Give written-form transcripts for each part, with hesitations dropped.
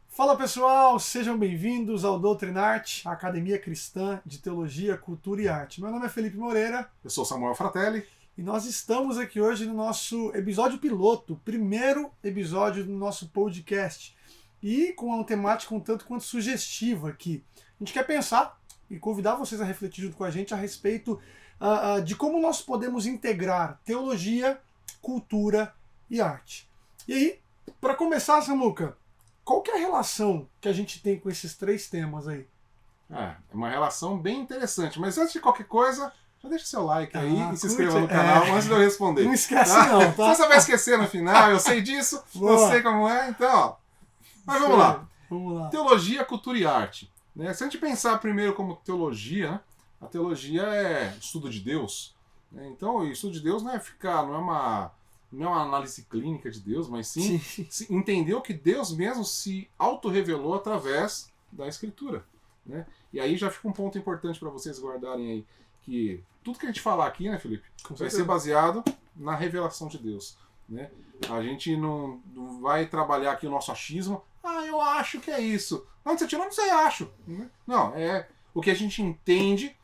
Fala pessoal, sejam bem-vindos ao Doutrinarte, a Academia Cristã de Teologia, Cultura e Arte. Meu nome é Felipe Moreira. Eu sou Samuel Fratelli. E nós estamos aqui hoje no nosso episódio piloto, o primeiro episódio do nosso podcast. E com uma temática um tanto quanto sugestiva aqui. A gente quer pensar e convidar vocês a refletir junto com a gente a respeito de como nós podemos integrar teologia, cultura e arte. E aí, para começar, Samuca, qual que é a relação que a gente tem com esses três temas aí? É uma relação bem interessante. Mas antes de qualquer coisa, já deixa seu like aí e se inscreva no curte, canal antes de eu responder. Não esquece tá? não, tá? Você vai esquecer no final, eu sei disso, Boa. eu sei como é, então, ó. Mas vamos lá. Vamos lá. Teologia, cultura e arte. Né? Se a gente pensar primeiro como teologia, né? A teologia é estudo de Deus. Né? Então, o estudo de Deus não é uma análise clínica de Deus, mas sim entender o que Deus mesmo se autorrevelou através da Escritura. Né? E aí já fica um ponto importante para vocês guardarem aí, que tudo que a gente falar aqui, né, Felipe, vai ser baseado na revelação de Deus. Né? A gente não vai trabalhar aqui o nosso achismo. Eu acho que é isso. Não, você tirou, não sei, acho. Não, é o que a gente entende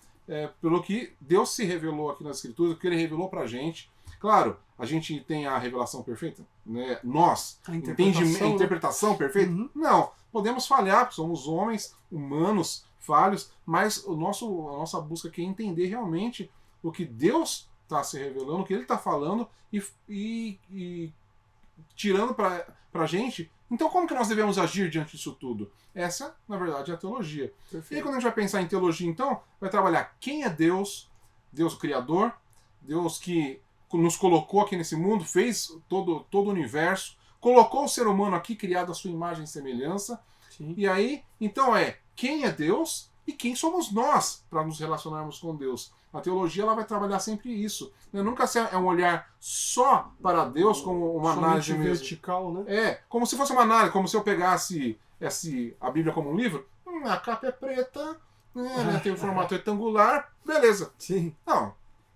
pelo que Deus se revelou aqui nas Escrituras, o que Ele revelou pra gente. Claro, a gente tem a revelação perfeita, né? Nós, a interpretação perfeita? Uhum. Não, podemos falhar, porque somos homens, humanos, falhos, mas a nossa busca aqui é entender realmente o que Deus está se revelando, o que Ele está falando e tirando pra gente. Então, como que nós devemos agir diante disso tudo? Essa, na verdade, é a teologia. Perfeito. E aí, quando a gente vai pensar em teologia, então, vai trabalhar quem é Deus, Deus o Criador, Deus que nos colocou aqui nesse mundo, fez todo o universo, colocou o ser humano aqui, criado à sua imagem e semelhança. Sim. E aí, então quem é Deus e quem somos nós para nos relacionarmos com Deus. A teologia ela vai trabalhar sempre isso. Né? Nunca é um olhar só para Deus como uma análise vertical, né? Como se fosse uma análise, como se eu pegasse a Bíblia como um livro. A capa é preta, né? Tem um formato retangular, beleza. Sim. Não.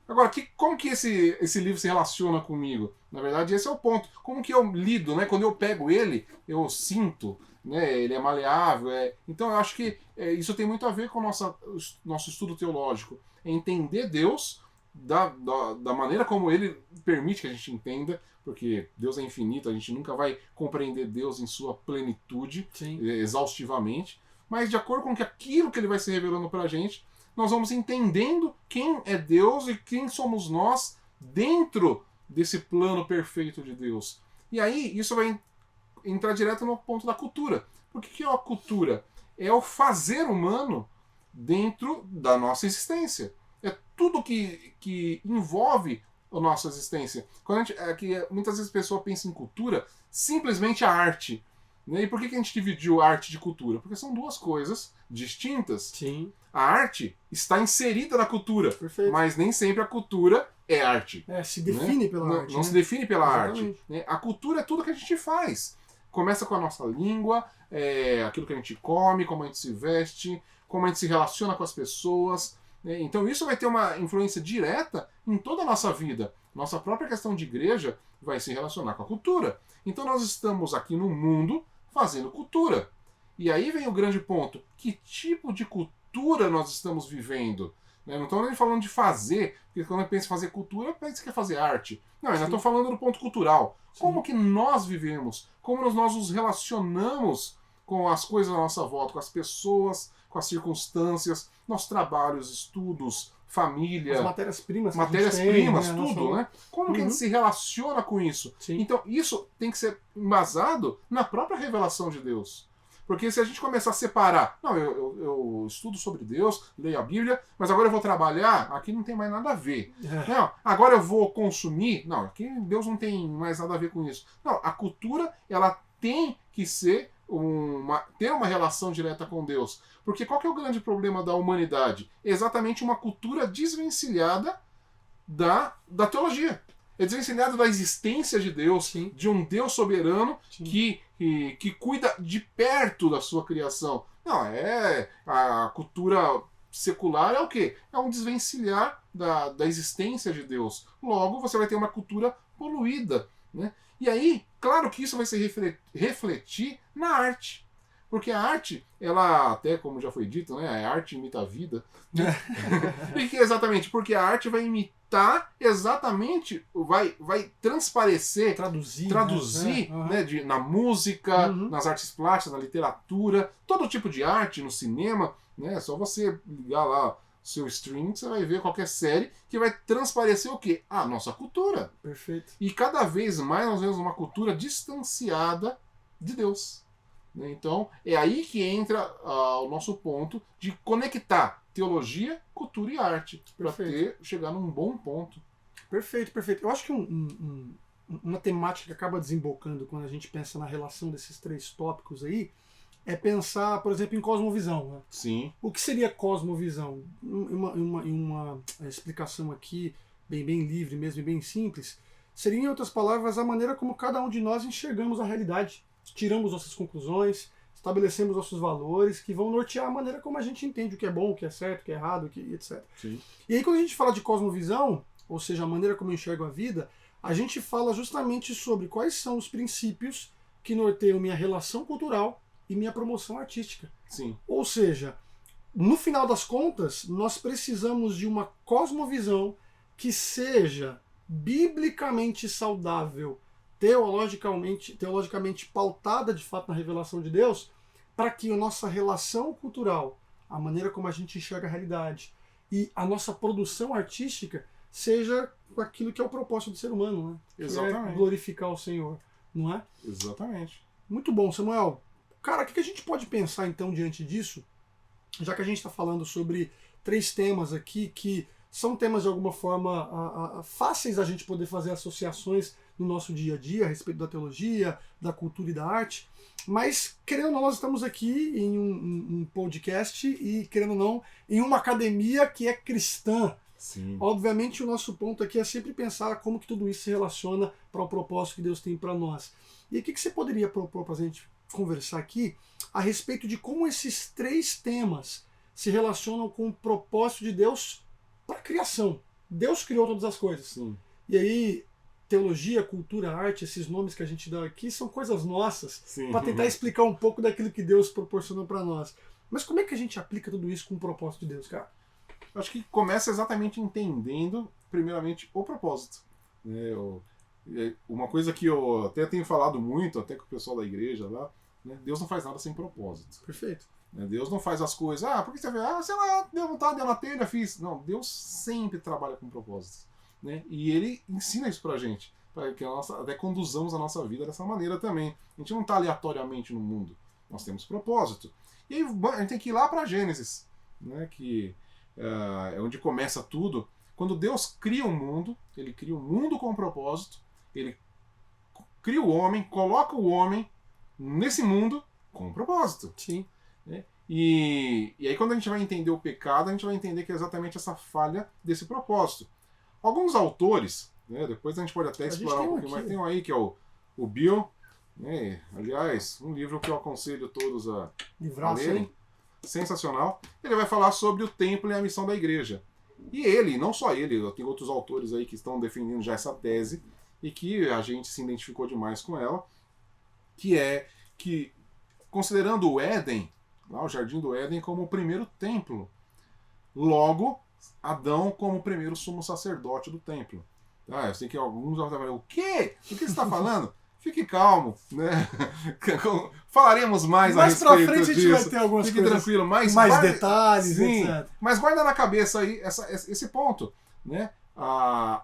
Agora, como que esse livro se relaciona comigo? Na verdade, esse é o ponto. Como que eu lido, né? Quando eu pego ele, eu sinto, né? Ele é maleável. Então, eu acho que isso tem muito a ver com o nosso estudo teológico. É entender Deus da maneira como Ele permite que a gente entenda, porque Deus é infinito, a gente nunca vai compreender Deus em sua plenitude, exaustivamente, mas de acordo com aquilo que Ele vai se revelando pra gente, nós vamos entendendo quem é Deus e quem somos nós dentro desse plano perfeito de Deus. E aí, isso vai entrar direto no ponto da cultura. Por que é a cultura? É o fazer humano dentro da nossa existência. É tudo que envolve a nossa existência. Quando muitas vezes a pessoa pensa em cultura, simplesmente a arte. Né? E por que a gente dividiu arte de cultura? Porque são duas coisas distintas. Sim. A arte está inserida na cultura, perfeito, mas nem sempre a cultura é arte. Se define pela arte. Não se define pela arte. Né? A cultura é tudo que a gente faz. Começa com a nossa língua, aquilo que a gente come, como a gente se veste, como a gente se relaciona com as pessoas. Né? Então isso vai ter uma influência direta em toda a nossa vida. Nossa própria questão de igreja vai se relacionar com a cultura. Então nós estamos aqui no mundo fazendo cultura. E aí vem o grande ponto. Que tipo de cultura nós estamos vivendo? Não estou nem falando de fazer, porque quando eu penso em fazer cultura, penso que quer fazer arte. Não, ainda estou falando do ponto cultural. Sim. Como que nós vivemos? Como nós nos relacionamos com as coisas à nossa volta, com as pessoas, com as circunstâncias, nossos trabalhos, estudos, família... As matérias-primas. Matérias-primas, tudo, né? Como que a gente se relaciona com isso? Sim. Então, isso tem que ser embasado na própria revelação de Deus. Porque se a gente começar a separar, eu estudo sobre Deus, leio a Bíblia, mas agora eu vou trabalhar, aqui não tem mais nada a ver. Não, agora eu vou consumir, não, aqui Deus não tem mais nada a ver com isso. Não, a cultura, ela tem que ser ter uma relação direta com Deus. Porque qual que é o grande problema da humanidade? É exatamente uma cultura desvencilhada da teologia. É desvencilhado da existência de Deus, sim, de um Deus soberano que cuida de perto da sua criação. Não, a cultura secular é o quê? É um desvencilhar da existência de Deus. Logo, você vai ter uma cultura poluída, né? E aí, claro que isso vai se refletir na arte. Porque a arte, ela, até como já foi dito, né, a arte imita a vida. Né? Exatamente, porque a arte vai imitar exatamente, vai transparecer, traduzir né, na música, nas artes plásticas, na literatura, todo tipo de arte, no cinema, né, é só você ligar lá seu streaming, você vai ver qualquer série que vai transparecer o quê? A nossa cultura. Perfeito. E cada vez mais nós vemos uma cultura distanciada de Deus. Então, é aí que entra o nosso ponto de conectar teologia, cultura e arte, para chegar num bom ponto. Perfeito, perfeito. Eu acho que uma temática que acaba desembocando quando a gente pensa na relação desses três tópicos aí é pensar, por exemplo, em cosmovisão. Né? Sim. O que seria cosmovisão? Uma explicação aqui, bem livre mesmo e bem simples, seria, em outras palavras, a maneira como cada um de nós enxergamos a realidade. Tiramos nossas conclusões, estabelecemos nossos valores, que vão nortear a maneira como a gente entende o que é bom, o que é certo, o que é errado, etc. Sim. E aí, quando a gente fala de cosmovisão, ou seja, a maneira como eu enxergo a vida, a gente fala justamente sobre quais são os princípios que norteiam minha relação cultural e minha promoção artística. Sim. Ou seja, no final das contas, nós precisamos de uma cosmovisão que seja biblicamente saudável, teologicamente pautada de fato na revelação de Deus, para que a nossa relação cultural, a maneira como a gente enxerga a realidade e a nossa produção artística seja aquilo que é o propósito do ser humano, né? Exatamente. Que é glorificar o Senhor, não é? Exatamente. Muito bom, Samuel. Cara, o que a gente pode pensar então diante disso, já que a gente está falando sobre três temas aqui que são temas de alguma forma fáceis da gente poder fazer associações no nosso dia a dia a respeito da teologia, da cultura e da arte, mas querendo ou não, nós estamos aqui em um podcast e querendo ou não, em uma academia que é cristã. Sim. Obviamente o nosso ponto aqui é sempre pensar como que tudo isso se relaciona para o propósito que Deus tem para nós. E o que você poderia propor para a gente conversar aqui a respeito de como esses três temas se relacionam com o propósito de Deus para a criação? Deus criou todas as coisas. Sim. E aí, teologia, cultura, arte, esses nomes que a gente dá aqui são coisas nossas para tentar explicar um pouco daquilo que Deus proporcionou para nós. Mas como é que a gente aplica tudo isso com o propósito de Deus, cara? Acho que começa exatamente entendendo, primeiramente, o propósito. Uma coisa que eu até tenho falado muito, até com o pessoal da igreja lá, né? Deus não faz nada sem propósito. Perfeito. Deus não faz as coisas, porque você vê, sei lá, deu vontade, deu na telha, fiz. Não, Deus sempre trabalha com propósitos. Né? E Ele ensina isso pra gente, para que até conduzamos a nossa vida dessa maneira também. A gente não está aleatoriamente no mundo, nós temos propósito. E aí a gente tem que ir lá para Gênesis, né? Que é onde começa tudo. Quando Deus cria um mundo, Ele cria um mundo com um propósito, Ele cria o homem, coloca o homem nesse mundo com um propósito. Sim. Né? E aí quando a gente vai entender o pecado, a gente vai entender que é exatamente essa falha desse propósito. Alguns autores, né, depois a gente pode até explorar um pouquinho, mas tem um aí que é o Bill, né, aliás, um livro que eu aconselho todos a lerem, sensacional. Ele vai falar sobre o templo e a missão da igreja. E ele, não só ele, tem outros autores aí que estão defendendo já essa tese e que a gente se identificou demais com ela, que é que, considerando o Éden, lá o Jardim do Éden, como o primeiro templo, logo Adão como o primeiro sumo sacerdote do templo. Eu sei que alguns vão falar, o quê? O que você está falando? Fique calmo, né? Falaremos mais a respeito disso. Mais pra frente a gente vai ter algumas coisas, tranquilo, mais detalhes, sim, etc. Mas guarda na cabeça aí esse ponto, né?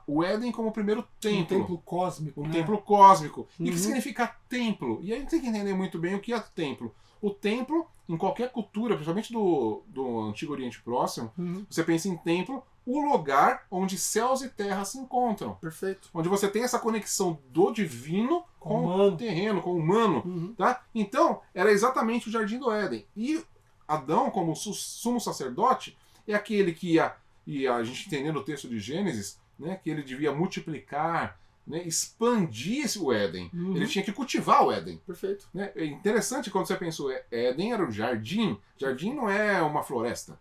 O Éden como o primeiro templo. Um templo cósmico. Um templo cósmico. E o que significa templo? E aí a gente tem que entender muito bem o que é templo. O templo, em qualquer cultura, principalmente do Antigo Oriente Próximo, você pensa em templo, o lugar onde céus e terra se encontram. Perfeito. Onde você tem essa conexão do divino com o terreno, com o humano. Tá? Então, era exatamente o Jardim do Éden. E Adão, como sumo sacerdote, é aquele que ia, e a gente entendendo o texto de Gênesis, né, que ele devia multiplicar, né, expandir o Éden. Ele tinha que cultivar o Éden. Perfeito. Né? É interessante quando você pensou, Éden era um jardim. Jardim não é uma floresta.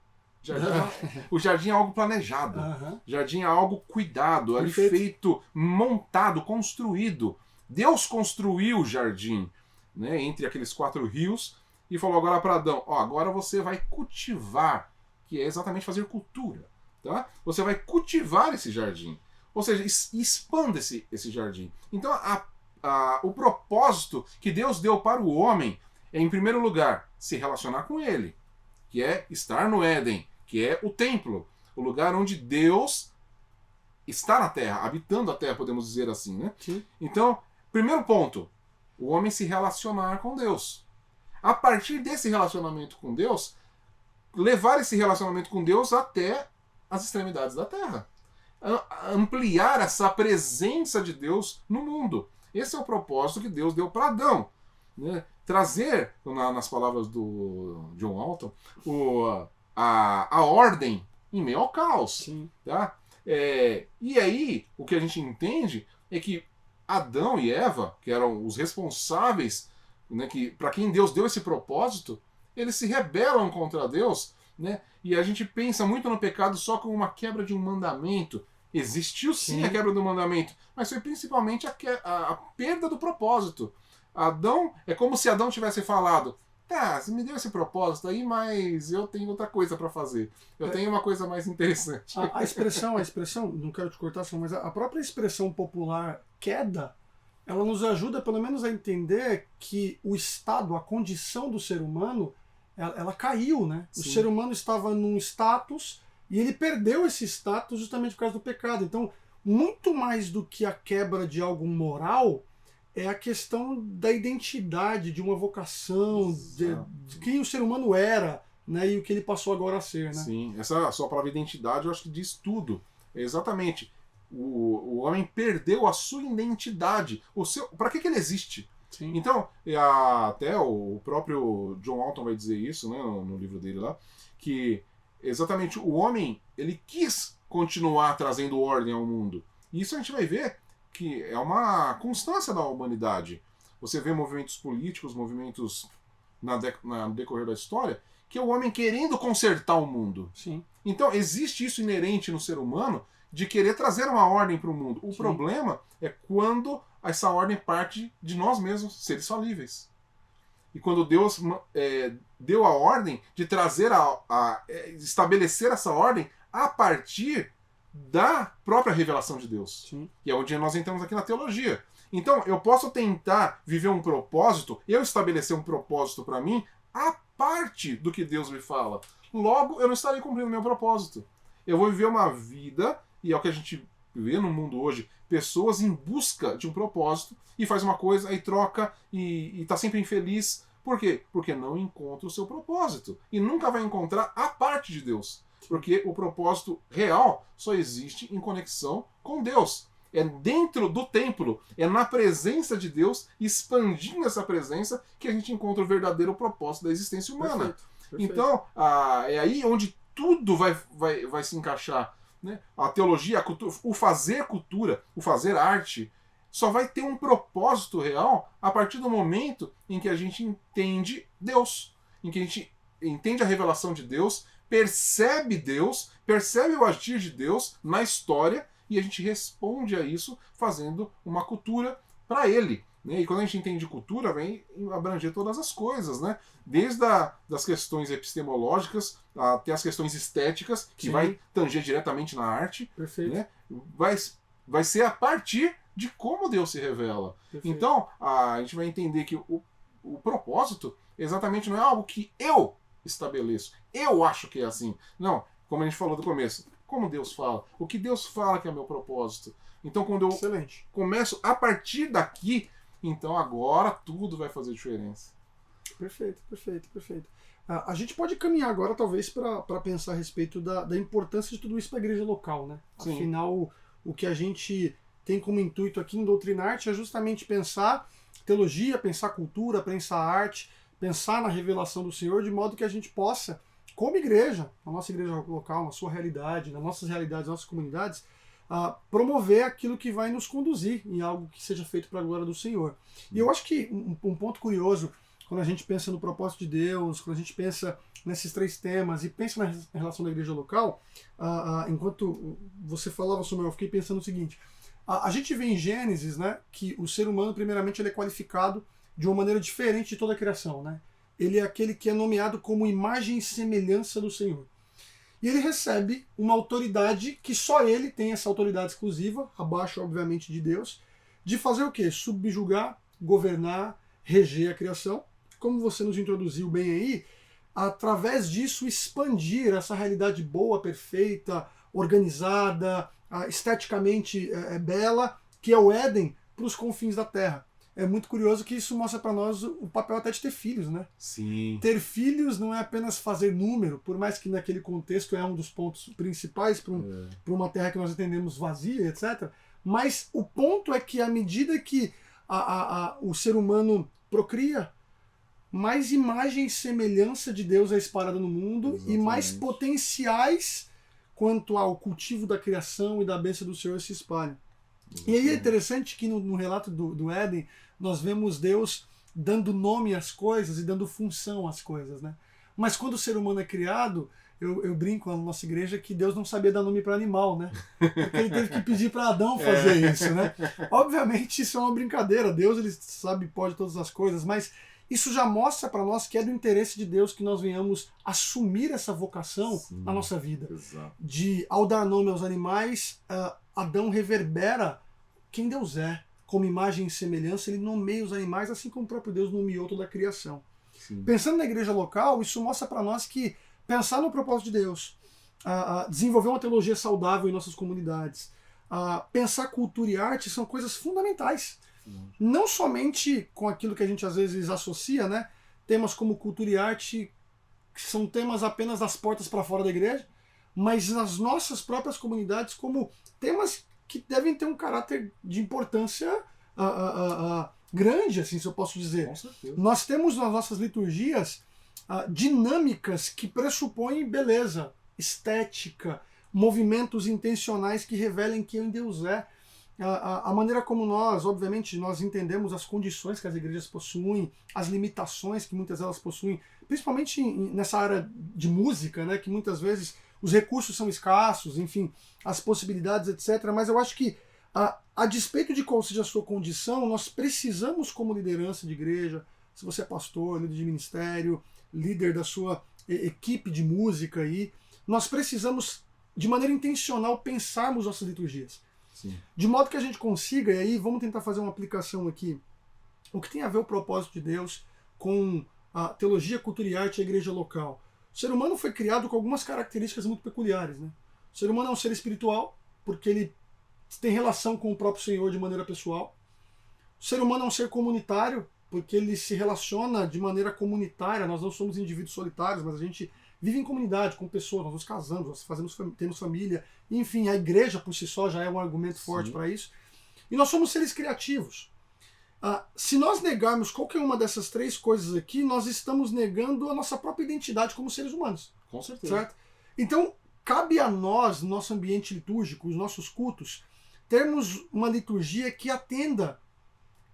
O jardim é algo planejado. Aham. Jardim é algo cuidado, ali Perfeito. feito, montado, construído. Deus construiu o jardim, né, entre aqueles 4 rios e falou agora para Adão, ó, agora você vai cultivar, que é exatamente fazer cultura. Tá? Você vai cultivar esse jardim. Ou seja, expanda esse jardim. Então, o propósito que Deus deu para o homem é, em primeiro lugar, se relacionar com ele, que é estar no Éden, que é o templo, o lugar onde Deus está na Terra, habitando a Terra, podemos dizer assim, né? Sim. Então, primeiro ponto, o homem se relacionar com Deus. A partir desse relacionamento com Deus, levar esse relacionamento com Deus até as extremidades da Terra. Ampliar essa presença de Deus no mundo. Esse é o propósito que Deus deu para Adão. Né? Trazer, nas palavras do John Alton, a ordem em meio ao caos. Sim. Tá? E aí, o que a gente entende é que Adão e Eva, que eram os responsáveis, né, para quem Deus deu esse propósito, eles se rebelam contra Deus, né? E a gente pensa muito no pecado só como uma quebra de um mandamento. Existiu sim a quebra do mandamento, mas foi principalmente a perda do propósito. Adão, é como se Adão tivesse falado, tá, você me deu esse propósito aí, mas eu tenho outra coisa para fazer. Eu tenho uma coisa mais interessante. A expressão, não quero te cortar, mas a própria expressão popular queda, ela nos ajuda pelo menos a entender que o estado, a condição do ser humano, ela caiu, né? Sim. O ser humano estava num status e ele perdeu esse status justamente por causa do pecado. Então, muito mais do que a quebra de algo moral, é a questão da identidade, de uma vocação, de quem o ser humano era, né? E o que ele passou agora a ser, né? Sim, essa sua palavra identidade eu acho que diz tudo. Exatamente. O homem perdeu a sua identidade. Para que ele existe? Sim. Então, até o próprio John Alton vai dizer isso, né, no livro dele lá, que exatamente o homem, ele quis continuar trazendo ordem ao mundo. E isso a gente vai ver que é uma constância da humanidade. Você vê movimentos políticos, movimentos no decorrer da história, que é o homem querendo consertar o mundo. Sim. Então, existe isso inerente no ser humano de querer trazer uma ordem para o mundo. O problema é quando essa ordem parte de nós mesmos, seres falíveis. E quando Deus deu a ordem de trazer estabelecer essa ordem a partir da própria revelação de Deus. Sim. E é onde nós entramos aqui na teologia. Então, eu posso tentar viver um propósito, eu estabelecer um propósito para mim, a parte do que Deus me fala. Logo, eu não estarei cumprindo meu propósito. Eu vou viver uma vida, e é o que a gente vê no mundo hoje, pessoas em busca de um propósito, e faz uma coisa, aí troca, e está sempre infeliz. Por quê? Porque não encontra o seu propósito. E nunca vai encontrar a parte de Deus. Porque o propósito real só existe em conexão com Deus. É dentro do templo, é na presença de Deus, expandindo essa presença, que a gente encontra o verdadeiro propósito da existência humana. Perfeito. Então, é aí onde tudo vai se encaixar. Né? A teologia, a cultura, o fazer cultura, o fazer arte, só vai ter um propósito real a partir do momento em que a gente entende Deus, em que a gente entende a revelação de Deus, percebe Deus, percebe o agir de Deus na história, e a gente responde a isso fazendo uma cultura para Ele. Né? E quando a gente entende cultura, vem abranger todas as coisas, né? Desde das questões epistemológicas até as questões estéticas, que vai tanger diretamente na arte. Perfeito. Né? Vai ser a partir de como Deus se revela. Perfeito. Então, a gente vai entender que o propósito exatamente não é algo que eu estabeleço. Eu acho que é assim. Não, como a gente falou do começo. Como Deus fala. O que Deus fala que é meu propósito. Então, quando eu Excelente. começo a partir daqui, então agora tudo vai fazer diferença. Perfeito. A gente pode caminhar agora, talvez, para pensar a respeito da importância de tudo isso para a igreja local, né? Sim. Afinal, o que a gente tem como intuito aqui em Doutrinarte é justamente pensar teologia, pensar cultura, pensar arte, pensar na revelação do Senhor, de modo que a gente possa, como igreja, na nossa igreja local, na sua realidade, nas nossas realidades, nas nossas comunidades, promover aquilo que vai nos conduzir em algo que seja feito para a glória do Senhor. E eu acho que um ponto curioso, quando a gente pensa no propósito de Deus, quando a gente pensa nesses 3 temas e pensa na relação da igreja local, enquanto você falava, Samuel, eu fiquei pensando o seguinte: a gente vê em Gênesis, né, que o ser humano, primeiramente, ele é qualificado de uma maneira diferente de toda a criação, né? Ele é aquele que é nomeado como imagem e semelhança do Senhor. E ele recebe uma autoridade que só ele tem essa autoridade exclusiva, abaixo, obviamente, de Deus, de fazer o quê? Subjugar, governar, reger a criação. Como você nos introduziu bem aí, através disso expandir essa realidade boa, perfeita, organizada, esteticamente bela, que é o Éden, para os confins da Terra. É muito curioso que isso mostra para nós o papel até de ter filhos, né? Sim. Ter filhos não é apenas fazer número, por mais que naquele contexto é um dos pontos principais para uma terra que nós entendemos vazia, etc. Mas o ponto é que à medida que o ser humano procria, mais imagem e semelhança de Deus é espalhada no mundo. Exatamente. E mais potenciais quanto ao cultivo da criação e da bênção do Senhor se espalham. Exatamente. E aí é interessante que no relato do Éden, nós vemos Deus dando nome às coisas e dando função às coisas, né? Mas quando o ser humano é criado, eu brinco na nossa igreja que Deus não sabia dar nome para animal, né? Porque ele teve que pedir para Adão fazer isso, né? Obviamente isso é uma brincadeira, Deus ele sabe, pode todas as coisas, mas isso já mostra para nós que é do interesse de Deus que nós venhamos assumir essa vocação na nossa vida. Exato. De, ao dar nome aos animais, Adão reverbera quem Deus é. Como imagem e semelhança, ele nomeia os animais, assim como o próprio Deus nomeou toda a criação. Sim. Pensando na igreja local, isso mostra para nós que pensar no propósito de Deus, desenvolver uma teologia saudável em nossas comunidades, pensar cultura e arte são coisas fundamentais. Não somente com aquilo que a gente às vezes associa, né? Temas como cultura e arte, que são temas apenas das portas para fora da igreja, mas nas nossas próprias comunidades como temas que devem ter um caráter de importância grande, assim, se eu posso dizer. Com certeza. Nós temos nas nossas liturgias dinâmicas que pressupõem beleza, estética, movimentos intencionais que revelem quem Deus é. A maneira como nós, obviamente, nós entendemos as condições que as igrejas possuem, as limitações que muitas delas possuem, principalmente nessa área de música, né, que muitas vezes os recursos são escassos, enfim, as possibilidades, etc. Mas eu acho que, a despeito de qual seja a sua condição, nós precisamos, como liderança de igreja, se você é pastor, líder de ministério, líder da sua equipe de música aí, nós precisamos, de maneira intencional, pensarmos nossas liturgias. Sim. De modo que a gente consiga, e aí vamos tentar fazer uma aplicação aqui, o que tem a ver o propósito de Deus com a teologia, cultura e arte e a igreja local. O ser humano foi criado com algumas características muito peculiares, né? O ser humano é um ser espiritual, porque ele tem relação com o próprio Senhor de maneira pessoal. O ser humano é um ser comunitário, porque ele se relaciona de maneira comunitária. Nós não somos indivíduos solitários, mas a gente vive em comunidade, com pessoas, nós nos casamos, nós temos família. Enfim, a igreja por si só já é um argumento forte para isso. E nós somos seres criativos. Se nós negarmos qualquer uma dessas 3 coisas aqui, nós estamos negando a nossa própria identidade como seres humanos. Com certeza. Certo? Então, cabe a nós, no nosso ambiente litúrgico, os nossos cultos, termos uma liturgia que atenda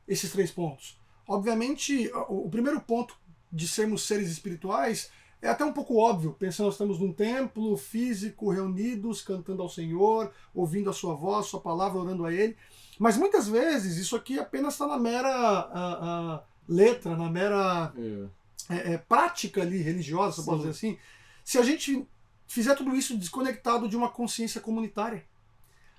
esses 3 pontos. Obviamente, o primeiro ponto de sermos seres espirituais é até um pouco óbvio, pensando que nós estamos num templo físico, reunidos, cantando ao Senhor, ouvindo a sua voz, sua palavra, orando a Ele. Mas muitas vezes isso aqui apenas está na mera letra, na mera prática ali religiosa, se eu posso dizer assim. Se a gente fizer tudo isso desconectado de uma consciência comunitária.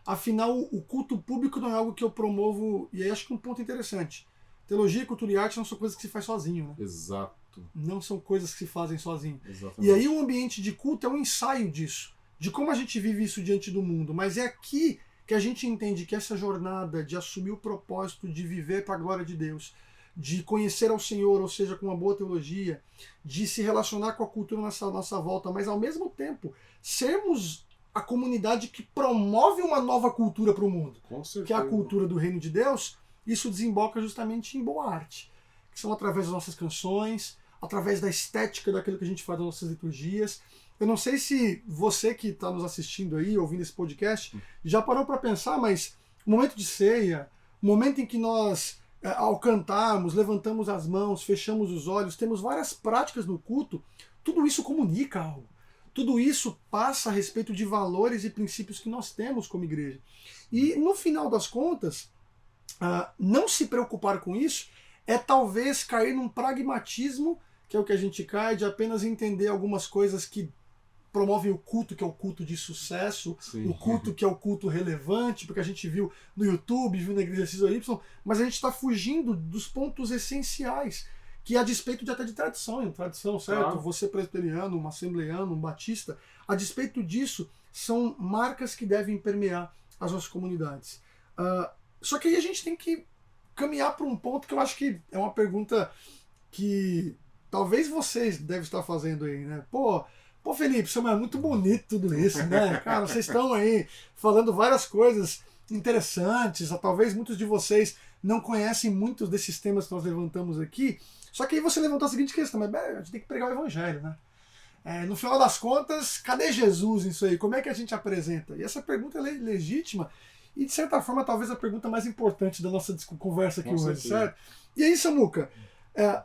Afinal, o culto público não é algo que eu promovo, e aí acho que um ponto interessante. Teologia, cultura e arte não são coisas que se faz sozinho, né? Exato. Não são coisas que se fazem sozinho. Exatamente. E aí o ambiente de culto é um ensaio disso, de como a gente vive isso diante do mundo. Mas é aqui que a gente entende que essa jornada de assumir o propósito de viver para a glória de Deus, de conhecer ao Senhor, ou seja, com uma boa teologia, de se relacionar com a cultura nessa nossa volta, mas ao mesmo tempo sermos a comunidade que promove uma nova cultura para o mundo, que é a cultura do reino de Deus. Isso desemboca justamente em boa arte, que são através das nossas canções, através da estética daquilo que a gente faz nas nossas liturgias. Eu não sei se você que está nos assistindo aí, ouvindo esse podcast, já parou para pensar, mas o momento de ceia, o momento em que nós, ao cantarmos, levantamos as mãos, fechamos os olhos, temos várias práticas no culto tudo isso comunica algo. Tudo isso passa a respeito de valores e princípios que nós temos como igreja. E, no final das contas, não se preocupar com isso é talvez cair num pragmatismo, que é o que a gente cai, de apenas entender algumas coisas que promovem o culto, que é o culto de sucesso, Sim. o culto que é o culto relevante, porque a gente viu no YouTube, viu na Igreja XY, mas a gente está fugindo dos pontos essenciais, que a despeito de até de tradição, certo? Claro. Você presbiteriano, um assembleiano, um batista, a despeito disso, são marcas que devem permear as nossas comunidades. Só que aí a gente tem que caminhar para um ponto que eu acho que é uma pergunta que talvez vocês devem estar fazendo aí, né? Pô, Felipe, isso é muito bonito tudo isso, né? Cara, vocês estão aí falando várias coisas interessantes, talvez muitos de vocês não conhecem muitos desses temas que nós levantamos aqui, só que aí você levantou a seguinte questão, mas a gente tem que pregar o evangelho, né? No final das contas, cadê Jesus nisso aí? Como é que a gente apresenta? E essa pergunta é legítima e, de certa forma, talvez a pergunta mais importante da nossa conversa aqui hoje, certo? E aí, Samuca,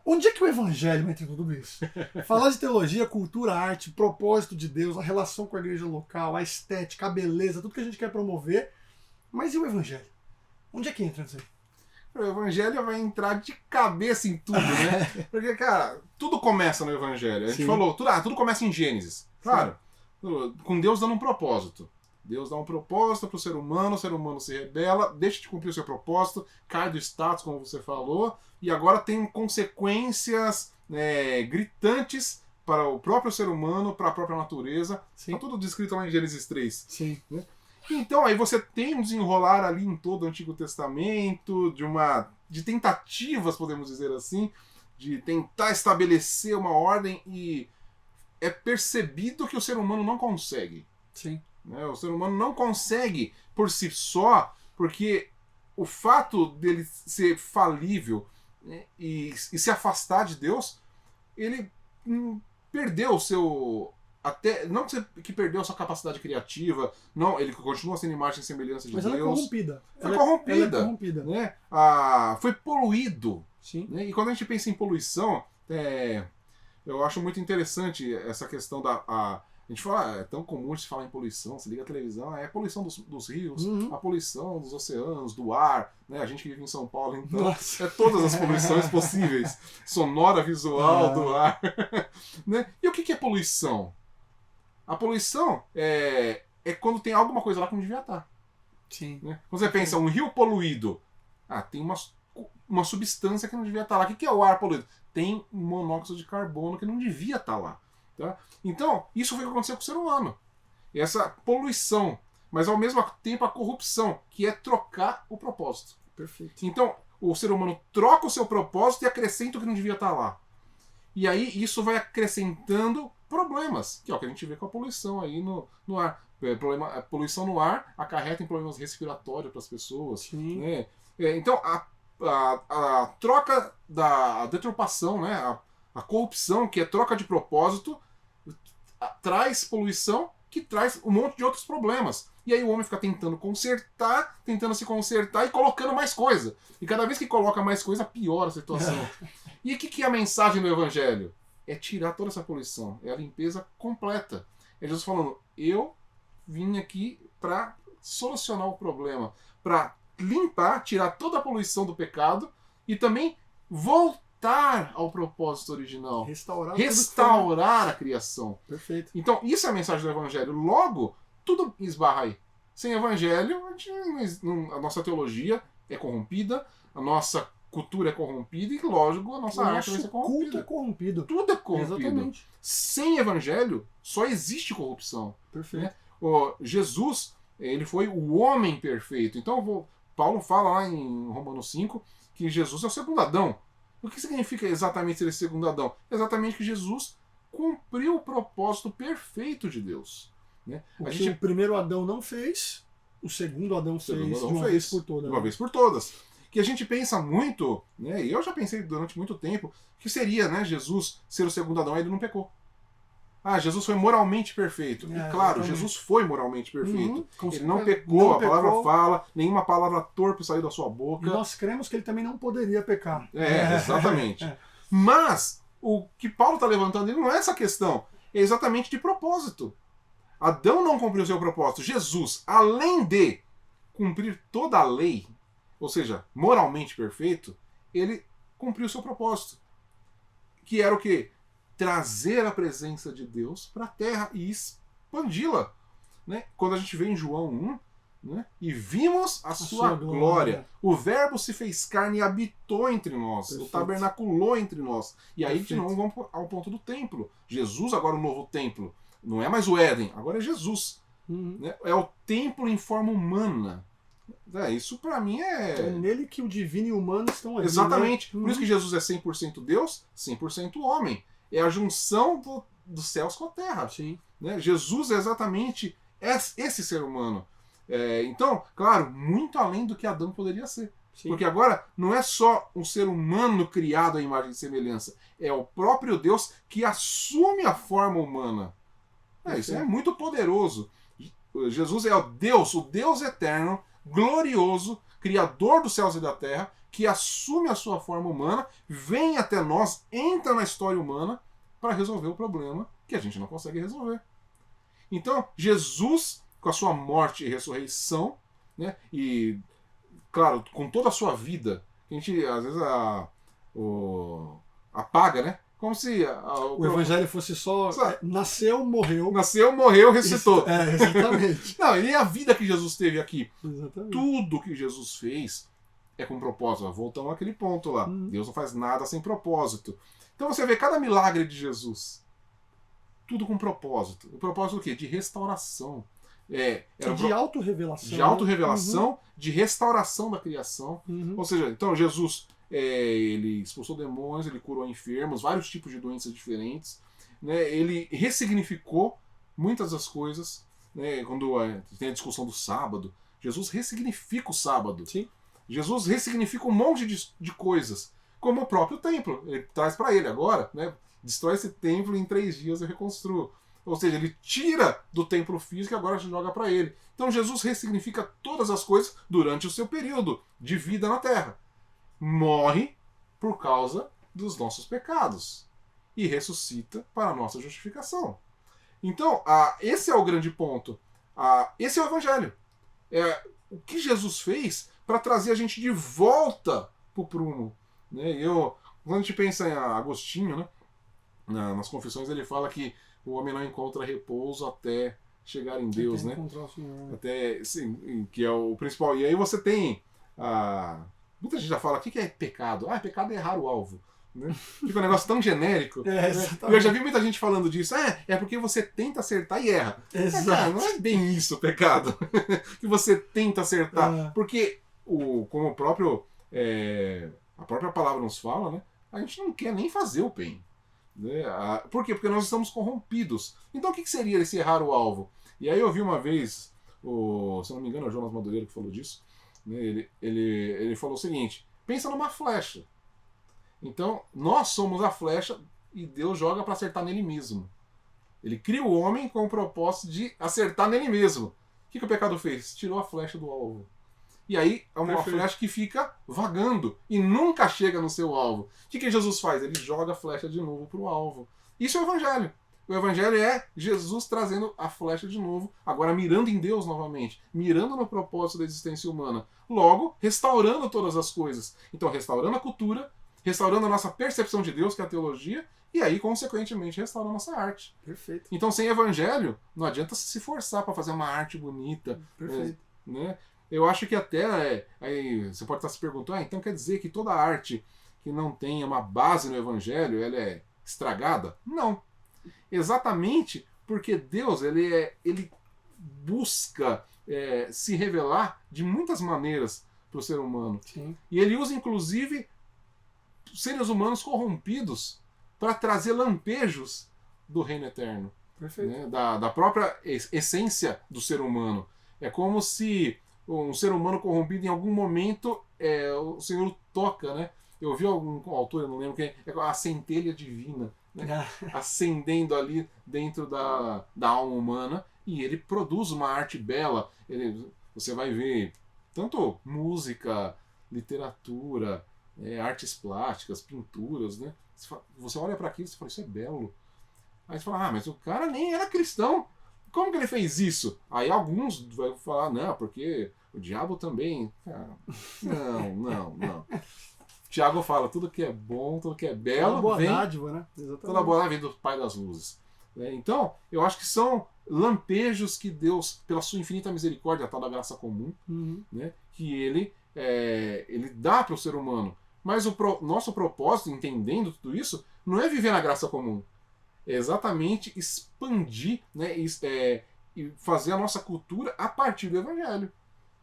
onde é que o evangelho entra em tudo isso? Falar de teologia, cultura, arte, propósito de Deus, a relação com a igreja local, a estética, a beleza, tudo que a gente quer promover. Mas e o evangelho? Onde é que entra nisso aí? O evangelho vai entrar de cabeça em tudo, né? Porque, cara, tudo começa no evangelho. A gente falou, tudo começa em Gênesis. Claro, com Deus dando um propósito. Deus dá um propósito para o ser humano se rebela, deixa de cumprir o seu propósito, cai do status, como você falou, e agora tem consequências gritantes para o próprio ser humano, para a própria natureza. Está tudo descrito lá em Gênesis 3. Sim. Né? Então, aí você tem um desenrolar ali em todo o Antigo Testamento, de tentativas, podemos dizer assim, de tentar estabelecer uma ordem, e é percebido que o ser humano não consegue. Sim. O ser humano não consegue por si só, porque o fato dele ser falível, né, e se afastar de Deus, ele perdeu o seu... não que perdeu a sua capacidade criativa, não, ele continua sendo imagem e semelhança de Deus. Mas ela é corrompida. Ela é corrompida. Né? Foi poluído. Sim. Né? E quando a gente pensa em poluição, eu acho muito interessante essa questão da... A gente fala, é tão comum de se falar em poluição, se liga a televisão, é a poluição dos rios, a poluição dos oceanos, do ar, né? A gente que vive em São Paulo, então, Nossa. todas as poluições possíveis, sonora, visual, do ar. Né? E o que é poluição? A poluição é quando tem alguma coisa lá que não devia estar. Sim. Né? Quando você pensa, um rio poluído, tem uma substância que não devia estar lá. O que é o ar poluído? Tem monóxido de carbono que não devia estar lá. Tá? Então, isso foi o que aconteceu com o ser humano. Essa poluição, mas ao mesmo tempo a corrupção, que é trocar o propósito. Perfeito. Então, o ser humano troca o seu propósito e acrescenta o que não devia estar lá. E aí isso vai acrescentando problemas, que é o que a gente vê com a poluição aí no ar. A poluição no ar acarreta em problemas respiratórios para as pessoas. Sim. Né? Então, a troca a deturpação, né? A corrupção, que é troca de propósito, traz poluição, que traz um monte de outros problemas. E aí o homem fica tentando se consertar e colocando mais coisa. E cada vez que coloca mais coisa, piora a situação. E o que é a mensagem do Evangelho? É tirar toda essa poluição. É a limpeza completa. É Jesus falando, eu vim aqui para solucionar o problema. Para limpar, tirar toda a poluição do pecado e também voltar ao propósito original. Restaurar a criação. Perfeito. Então, isso é a mensagem do Evangelho. Logo, tudo esbarra aí. Sem Evangelho, a nossa teologia é corrompida, a nossa cultura é corrompida e, lógico, a nossa arte vai ser corrompida. Culto é corrompido. Tudo é corrompido. Exatamente. Sem Evangelho, só existe corrupção. Perfeito. Né? Jesus, ele foi o homem perfeito. Então, Paulo fala lá em Romanos 5 que Jesus é o segundo Adão. O que significa exatamente ser esse segundo Adão? Exatamente que Jesus cumpriu o propósito perfeito de Deus. Né? O primeiro Adão não fez, o segundo Adão fez de uma vez por todas. De uma vez por todas. Que a gente pensa muito, né, e eu já pensei durante muito tempo, que seria, né, Jesus ser o segundo Adão, ele não pecou. Jesus foi moralmente perfeito. E claro, exatamente. Jesus foi moralmente perfeito. Ele não pecou, a palavra fala, nenhuma palavra torpe saiu da sua boca. E nós cremos que ele também não poderia pecar. Exatamente. Mas o que Paulo está levantando ele não é essa questão, é exatamente de propósito. Adão não cumpriu o seu propósito. Jesus, além de cumprir toda a lei, ou seja, moralmente perfeito, ele cumpriu o seu propósito. Que era o quê? Trazer a presença de Deus para a terra e expandi-la. Né? Quando a gente vê em João 1, né? E vimos a sua glória. O verbo se fez carne e habitou entre nós. Perfeito. O tabernaculou entre nós. E aí, Perfeito. De novo, vamos ao ponto do templo. Jesus, agora o novo templo. Não é mais o Éden, agora é Jesus. Né? É o templo em forma humana. Isso para mim é nele que o divino e o humano estão ali. Exatamente. Né? Por isso que Jesus é 100% Deus, 100% homem. É a junção dos céus com a terra. Sim. Né? Jesus é exatamente esse ser humano. Então, claro, muito além do que Adão poderia ser. Sim. Porque agora não é só um ser humano criado à imagem e semelhança. É o próprio Deus que assume a forma humana. Isso é muito poderoso. Jesus é o Deus eterno, glorioso, criador dos céus e da terra, que assume a sua forma humana, vem até nós, entra na história humana para resolver o problema que a gente não consegue resolver. Então, Jesus, com a sua morte e ressurreição, né, e, claro, com toda a sua vida, a gente, às vezes, apaga, né? Como se o evangelho fosse só nasceu, morreu, ressuscitou. Exatamente. Não, e a vida que Jesus teve aqui. Exatamente. Tudo que Jesus fez é com propósito. Voltamos àquele ponto lá. Deus não faz nada sem propósito. Então você vê cada milagre de Jesus. Tudo com propósito. O propósito do quê? De restauração. De autorrevelação. De autorrevelação, de restauração da criação. Ou seja, então Jesus... ele expulsou demônios, ele curou enfermos, vários tipos de doenças diferentes, né? Ele ressignificou muitas das coisas, né? Quando tem a discussão do sábado, Jesus ressignifica o sábado. Sim. Jesus ressignifica um monte de coisas, como o próprio templo. Ele traz para ele agora, né? Destrói esse templo e em 3 dias eu reconstruo. Ou seja, ele tira do templo físico e agora joga para ele. Então Jesus ressignifica todas as coisas durante o seu período de vida na terra. Morre por causa dos nossos pecados e ressuscita para a nossa justificação. Então, esse é o grande ponto. Esse é o Evangelho. É o que Jesus fez para trazer a gente de volta para o prumo. Né? Quando a gente pensa em Agostinho, né? Nas Confissões, ele fala que o homem não encontra repouso até chegar em Deus. Né? Encontrar o Senhor. Até, sim, que é o principal. E aí você tem muita gente já fala, o que é pecado? Pecado é errar o alvo. Né? Fica um negócio tão genérico. Né? Eu já vi muita gente falando disso. É porque você tenta acertar e erra. Exato. Não é bem isso o pecado. Que você tenta acertar. Porque, como a própria palavra nos fala, né? A gente não quer nem fazer o bem. Né? Por quê? Porque nós estamos corrompidos. Então o que seria esse errar o alvo? E aí eu vi uma vez, se não me engano, é o Jonas Madureira que falou disso. Ele falou o seguinte: pensa numa flecha. Então, nós somos a flecha e Deus joga para acertar nele mesmo. Ele cria o homem com o propósito de acertar nele mesmo. O que o pecado fez? Tirou a flecha do alvo. E aí é uma flecha que fica vagando e nunca chega no seu alvo. O que Jesus faz? Ele joga a flecha de novo para o alvo. Isso é o Evangelho. O Evangelho é Jesus trazendo a flecha de novo, agora mirando em Deus novamente, mirando no propósito da existência humana. Logo, restaurando todas as coisas. Então, restaurando a cultura, restaurando a nossa percepção de Deus, que é a teologia, e aí, consequentemente, restaurando a nossa arte. Perfeito. Então, sem Evangelho, não adianta se forçar para fazer uma arte bonita. Perfeito. Né? Eu acho que até, aí você pode estar se perguntando, então quer dizer que toda arte que não tenha uma base no Evangelho, ela é estragada? Não. Exatamente porque Deus ele busca se revelar de muitas maneiras para o ser humano. Sim. E ele usa, inclusive, seres humanos corrompidos para trazer lampejos do reino eterno. Perfeito. Né? Da própria essência do ser humano. É como se um ser humano corrompido, em algum momento, o Senhor toca, né? Eu vi algum autor, eu não lembro quem, a centelha divina, né? Acendendo ali dentro da alma humana, e ele produz uma arte bela. Você vai ver tanto música, literatura, artes plásticas, pinturas, né? Você olha para aquilo e fala, isso é belo. Aí você fala, mas o cara nem era cristão. Como que ele fez isso? Aí alguns vão falar, não, porque o diabo também... Não. Tiago fala, tudo que é bom, tudo que é belo, toda boa dádiva, né? Exatamente. Toda boa dádiva vem do Pai das Luzes. Então, eu acho que são lampejos que Deus, pela sua infinita misericórdia, a tal da graça comum, né, que ele dá para o ser humano. Mas nosso propósito, entendendo tudo isso, não é viver na graça comum. É exatamente expandir, né, e fazer a nossa cultura a partir do Evangelho.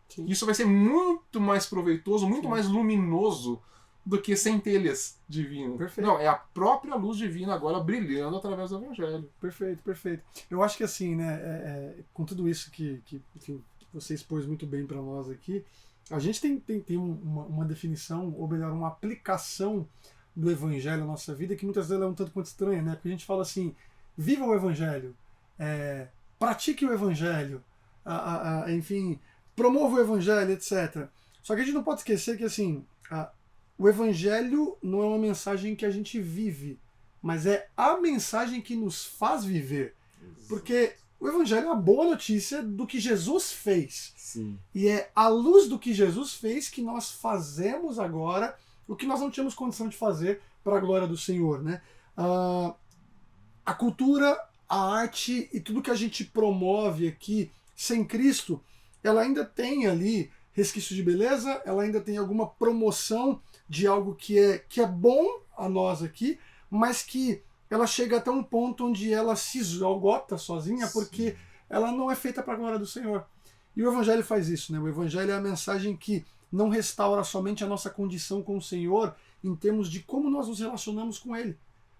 Sim. Isso vai ser muito mais proveitoso, muito mais luminoso do que centelhas divinas. Perfeito. Não, é a própria luz divina agora brilhando através do Evangelho. Perfeito. Eu acho que assim, né, com tudo isso que você expôs muito bem para nós aqui, a gente tem uma definição, ou melhor, uma aplicação do Evangelho na nossa vida que muitas vezes é um tanto quanto estranha, né? Porque a gente fala assim, viva o Evangelho, pratique o Evangelho, enfim, promova o Evangelho, etc. Só que a gente não pode esquecer que assim, o Evangelho não é uma mensagem que a gente vive, mas é a mensagem que nos faz viver. Exato. Porque o Evangelho é a boa notícia do que Jesus fez. Sim. E é à luz do que Jesus fez que nós fazemos agora o que nós não tínhamos condição de fazer para a glória do Senhor, né? A cultura, a arte e tudo que a gente promove aqui sem Cristo, ela ainda tem ali resquício de beleza, ela ainda tem alguma promoção de algo que é bom a nós aqui, mas que ela chega até um ponto onde ela se esgota sozinha, porque Sim. ela não é feita para a glória do Senhor. E o Evangelho faz isso, né? O Evangelho é a mensagem que não restaura somente a nossa condição com o Senhor em termos de como nós nos relacionamos com Ele,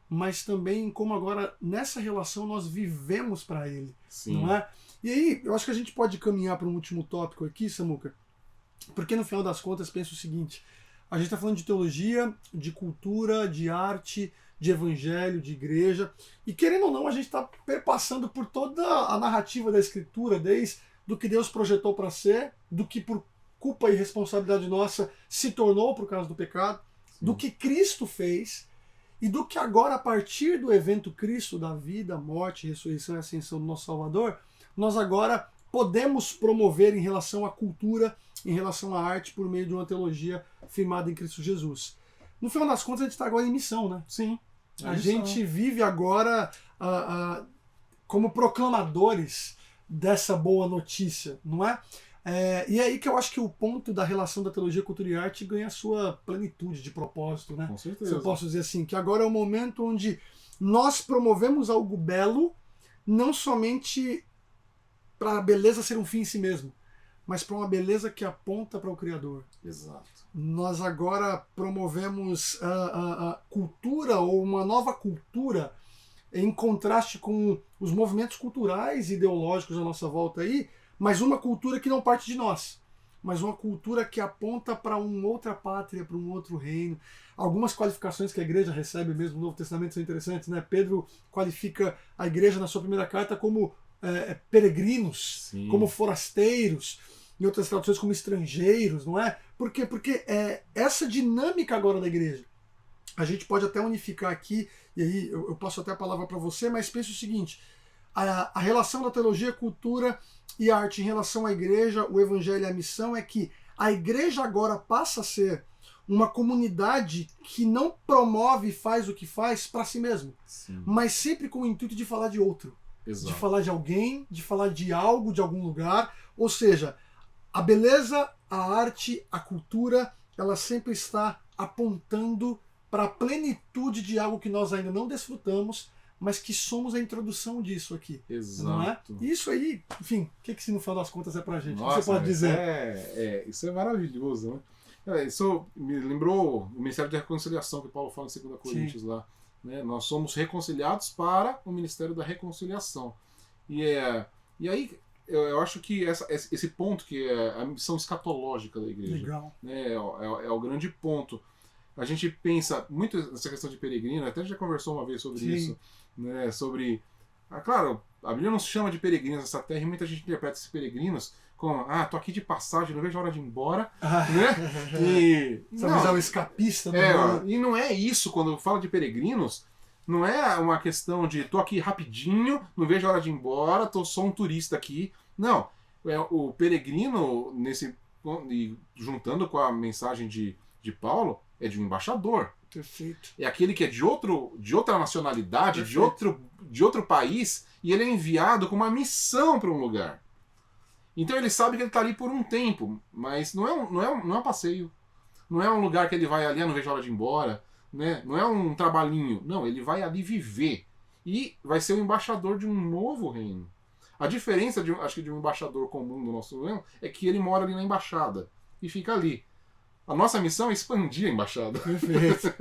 mas também em como agora nessa relação nós vivemos para Ele, Sim. não é? E aí, eu acho que a gente pode caminhar para um último tópico aqui, Samuca, porque no final das contas penso o seguinte, a gente está falando de teologia, de cultura, de arte, de evangelho, de igreja, e querendo ou não, a gente está perpassando por toda a narrativa da Escritura, desde do que Deus projetou para ser, do que por culpa e responsabilidade nossa se tornou por causa do pecado, Sim. do que Cristo fez, e do que agora, a partir do evento Cristo, da vida, morte, ressurreição e ascensão do nosso Salvador, nós agora podemos promover em relação à cultura, em relação à arte, por meio de uma teologia firmada em Cristo Jesus. No final das contas, a gente está agora em missão, né? Sim. A gente vive agora como proclamadores dessa boa notícia, não é? E é aí que eu acho que o ponto da relação da teologia, cultura e arte ganha a sua plenitude de propósito, né? Com certeza. Se eu posso dizer assim, que agora é o momento onde nós promovemos algo belo, não somente para a beleza ser um fim em si mesmo, mas para uma beleza que aponta para o Criador. Exato. Nós agora promovemos a cultura, ou uma nova cultura, em contraste com os movimentos culturais e ideológicos à nossa volta aí, mas uma cultura que não parte de nós, mas uma cultura que aponta para uma outra pátria, para um outro reino. Algumas qualificações que a igreja recebe mesmo no Novo Testamento são interessantes, né? Pedro qualifica a igreja na sua primeira carta como peregrinos, Sim. como forasteiros, em outras traduções como estrangeiros, não é? Por quê? Porque essa dinâmica agora da igreja, a gente pode até unificar aqui, e aí eu passo até a palavra para você, mas pense o seguinte, a relação da teologia, cultura e arte em relação à igreja, o evangelho e a missão é que a igreja agora passa a ser uma comunidade que não promove e faz o que faz para si mesmo, Sim. mas sempre com o intuito de falar de outro. Exato. De falar de alguém, de falar de algo, de algum lugar. Ou seja, a beleza, a arte, a cultura, ela sempre está apontando para a plenitude de algo que nós ainda não desfrutamos, mas que somos a introdução disso aqui. Exato. Não é? E isso aí, enfim, o que no final das contas é pra gente? Nossa, o que você pode dizer? Isso é maravilhoso, né? Isso me lembrou o Ministério de Reconciliação que Paulo fala em 2 Coríntios lá. Né? Nós somos reconciliados para o Ministério da Reconciliação. E aí eu acho que esse ponto, que é a missão escatológica da igreja, Legal. Né? É o grande ponto. A gente pensa muito nessa questão de peregrino, até já conversou uma vez sobre Sim. isso, né? Sobre Claro, a Bíblia não se chama de peregrinos nessa terra e muita gente interpreta esses peregrinos como, tô aqui de passagem, não vejo a hora de ir embora, né? E, essa visão escapista do mundo. E não é isso, quando fala de peregrinos, não é uma questão de tô aqui rapidinho, não vejo a hora de ir embora, tô só um turista aqui. Não, o peregrino, e juntando com a mensagem de Paulo, é de um embaixador. Perfeito. É aquele que é de outra nacionalidade, de outro país, e ele é enviado com uma missão para um lugar. Então ele sabe que ele está ali por um tempo, mas não é um passeio. Não é um lugar que ele vai ali, não vejo a hora de ir embora, né? Não é um trabalhinho. Não, ele vai ali viver. E vai ser o embaixador de um novo reino. A diferença, acho que de um embaixador comum do nosso reino, é que ele mora ali na embaixada e fica ali. A nossa missão é expandir a embaixada. Perfeito.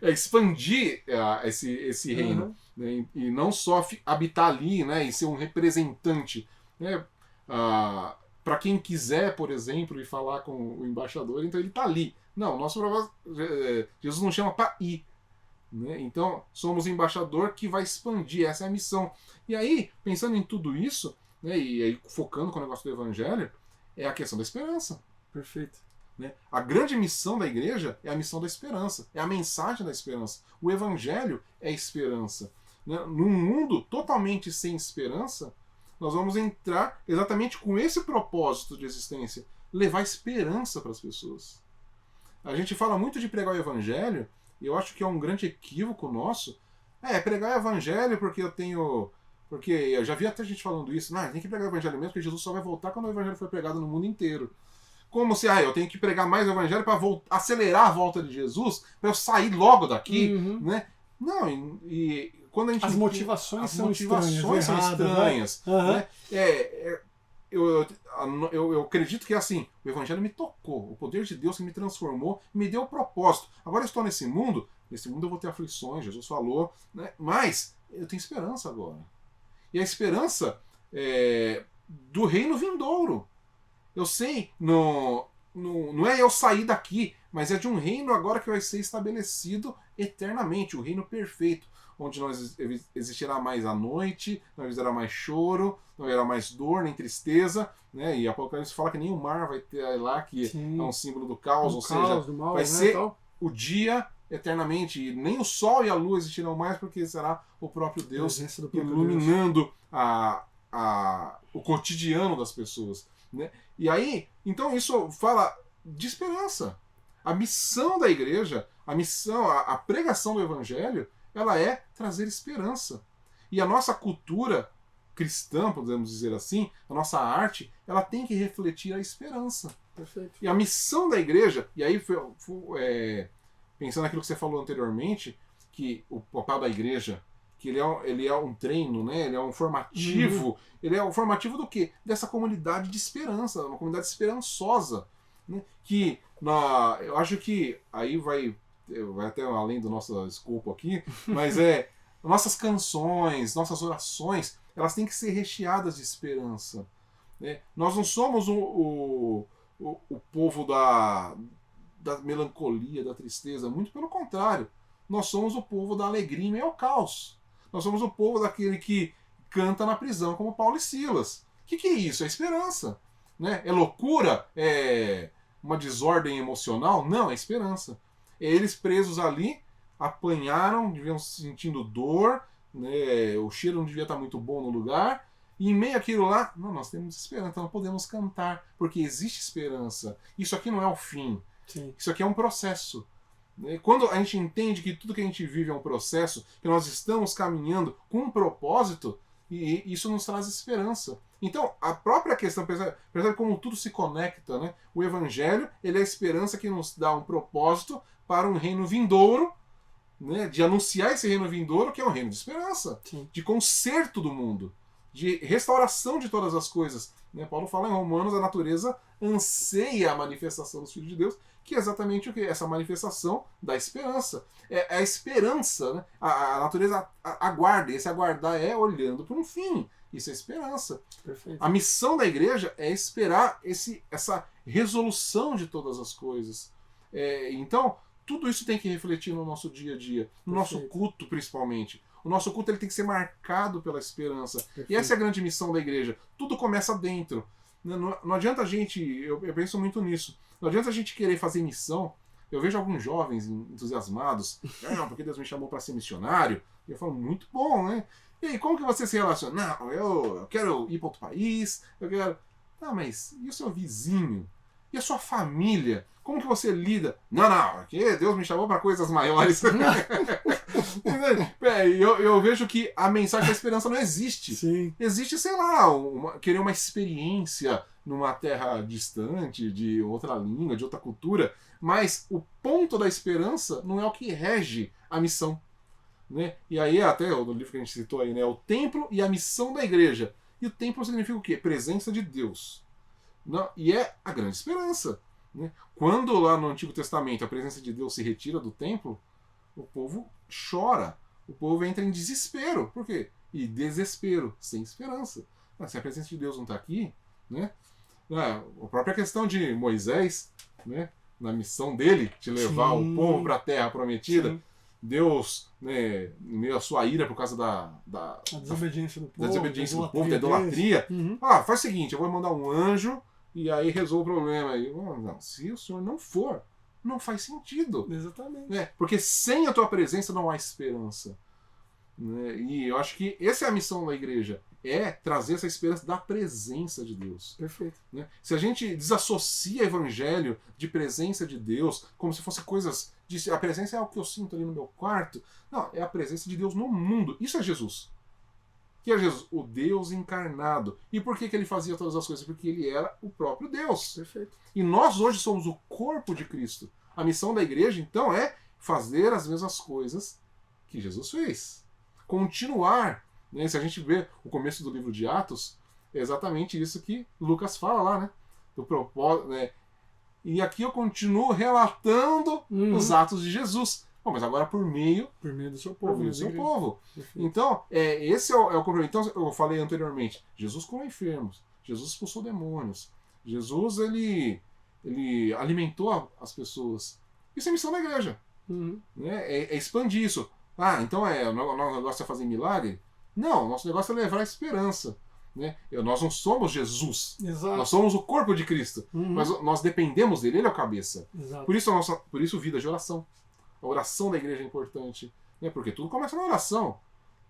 É expandir esse reino. Né? E não só habitar ali, né? E ser um representante. Né? Para quem quiser, por exemplo, ir falar com o embaixador, então ele está ali. Não, nosso Jesus não chama para ir. Né? Então, somos o embaixador que vai expandir, essa é a missão. E aí, pensando em tudo isso, né, e aí focando com o negócio do evangelho, é a questão da esperança. Perfeito. Né? A grande missão da igreja é a missão da esperança, é a mensagem da esperança. O evangelho é esperança. Né? Num mundo totalmente sem esperança, nós vamos entrar exatamente com esse propósito de existência, levar esperança para as pessoas. A gente fala muito de pregar o evangelho, e eu acho que é um grande equívoco nosso. Pregar o evangelho porque eu tenho... Porque eu já vi até gente falando isso. Não, tem que pregar o evangelho mesmo, porque Jesus só vai voltar quando o evangelho for pregado no mundo inteiro. Como se, eu tenho que pregar mais o evangelho para acelerar a volta de Jesus, para eu sair logo daqui, né? Não, e quando a gente... As motivações são estranhas. Né? Eu acredito que assim, o evangelho me tocou, o poder de Deus que me transformou, me deu o propósito. Agora eu estou nesse mundo eu vou ter aflições, Jesus falou, né? Mas eu tenho esperança agora. E a esperança do reino vindouro. Eu sei, não é eu sair daqui, mas é de um reino agora que vai ser estabelecido eternamente, o reino perfeito, onde não existirá mais a noite, não existirá mais choro, não haverá mais dor, nem tristeza, né? E Apocalipse fala que nem o mar vai ter lá, que é um símbolo do caos, ou seja, do mal, vai né, ser tal. O dia eternamente, e nem o sol e a lua existirão mais, porque será o próprio Deus iluminando o cotidiano das pessoas. Né? E aí, então isso fala de esperança. A missão da igreja, a pregação do evangelho, ela é trazer esperança. E a nossa cultura cristã, podemos dizer assim, a nossa arte, ela tem que refletir a esperança. Perfeito. E a missão da igreja, e aí pensando naquilo que você falou anteriormente, que o papel da igreja, que ele é um treino, né? Ele é um formativo. Ele é um formativo do quê? Dessa comunidade de esperança, uma comunidade esperançosa. Né? Que eu acho que aí vai até além do nosso escopo aqui, mas nossas canções, nossas orações, elas têm que ser recheadas de esperança. Né? Nós não somos o povo da melancolia, da tristeza, muito pelo contrário. Nós somos o povo da alegria em meio ao caos. Nós somos o povo daquele que canta na prisão, como Paulo e Silas. O que é isso? É esperança. Né? É loucura? É uma desordem emocional? Não, é esperança. Eles presos ali, apanharam, deviam sentindo dor, né? O cheiro não devia estar muito bom no lugar, e em meio àquilo lá, não, nós temos esperança, então podemos cantar, porque existe esperança. Isso aqui não é o fim. Sim. Isso aqui é um processo. Quando a gente entende que tudo que a gente vive é um processo, que nós estamos caminhando com um propósito, e isso nos traz esperança. Então, a própria questão, percebe como tudo se conecta, né? O Evangelho, ele é a esperança que nos dá um propósito para um reino vindouro, né? De anunciar esse reino vindouro, que é um reino de esperança, Sim. de conserto do mundo, de restauração de todas as coisas. Né? Paulo fala em Romanos, a natureza anseia a manifestação dos filhos de Deus, que é exatamente o que? Essa manifestação da esperança. É a esperança, né? A natureza aguarda, e esse aguardar é olhando para um fim. Isso é esperança. Perfeito. A missão da igreja é esperar essa resolução de todas as coisas. Então, tudo isso tem que refletir no nosso dia a dia, no nosso culto principalmente. O nosso culto ele tem que ser marcado pela esperança. Perfeito. E essa é a grande missão da igreja. Tudo começa dentro. Não adianta a gente, eu penso muito nisso, não adianta a gente querer fazer missão. Eu vejo alguns jovens entusiasmados, não, porque Deus me chamou para ser missionário. E eu falo, muito bom, né? E aí, como que você se relaciona? Não, eu quero ir para outro país, eu quero... Tá, mas e o seu vizinho? E a sua família? Como que você lida? Não, porque Deus me chamou para coisas maiores. eu vejo que a mensagem da esperança não existe. Sim. Existe, sei lá, querer uma experiência numa terra distante, de outra língua, de outra cultura, mas o ponto da esperança não é o que rege a missão. Né? E aí, até no livro que a gente citou aí, né, o templo e a missão da igreja. E o templo significa o quê? Presença de Deus. Não, e é a grande esperança. Né? Quando lá no Antigo Testamento a presença de Deus se retira do templo, o povo chora. O povo entra em desespero. Por quê? E desespero, sem esperança. Se a presença de Deus não está aqui, né? A própria questão de Moisés, né? Na missão dele, de levar o povo para a terra prometida, sim. Deus, né, em meio à sua ira por causa da desobediência do povo, da idolatria, faz o seguinte, eu vou mandar um anjo e aí resolve o problema. E, não, se o senhor não for, não faz sentido. Exatamente. Né? Porque sem a tua presença não há esperança. Né? E eu acho que essa é a missão da igreja, é trazer essa esperança da presença de Deus. Perfeito. Né? Se a gente desassocia evangelho de presença de Deus, como se fosse coisas... A presença é o que eu sinto ali no meu quarto. Não, é a presença de Deus no mundo. Isso é Jesus. Que é Jesus? O Deus encarnado. E por que ele fazia todas as coisas? Porque ele era o próprio Deus. Perfeito. E nós hoje somos o corpo de Cristo. A missão da igreja, então, é fazer as mesmas coisas que Jesus fez. Continuar. Né? Se a gente vê o começo do livro de Atos, é exatamente isso que Lucas fala lá, né? Do propósito, né? E aqui eu continuo relatando os atos de Jesus. Bom, mas agora por meio do seu povo. Por meio do seu povo. Então, esse é o compromisso. Então, eu falei anteriormente, Jesus curou enfermos, Jesus expulsou demônios, Jesus, ele alimentou as pessoas. Isso é missão da igreja. Né? É expandir isso. Então o nosso negócio é fazer milagre? Não, o nosso negócio é levar a esperança. Né? Nós não somos Jesus. Exato. Nós somos o corpo de Cristo. Mas nós dependemos dele, ele é o cabeça. Exato. Por isso vida de oração. A oração da igreja é importante. Né? Porque tudo começa na oração.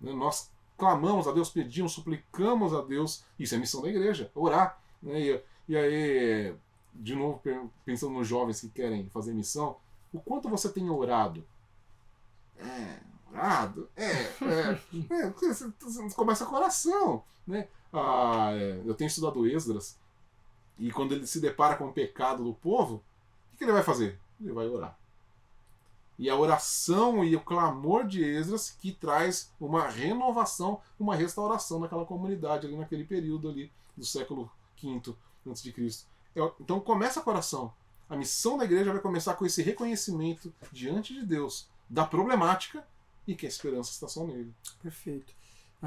Né? Nós clamamos a Deus, pedimos, suplicamos a Deus. Isso é missão da igreja, orar. Né? E aí, de novo, pensando nos jovens que querem fazer missão, o quanto você tem orado? Orado? Começa com oração. Né? Eu tenho estudado Esdras, e quando ele se depara com o pecado do povo, o que ele vai fazer? Ele vai orar. E a oração e o clamor de Esdras que traz uma renovação, uma restauração naquela comunidade, ali naquele período ali do século V a.C. Então começa com a oração. A missão da igreja vai começar com esse reconhecimento diante de Deus da problemática e que a esperança está só nele. Perfeito.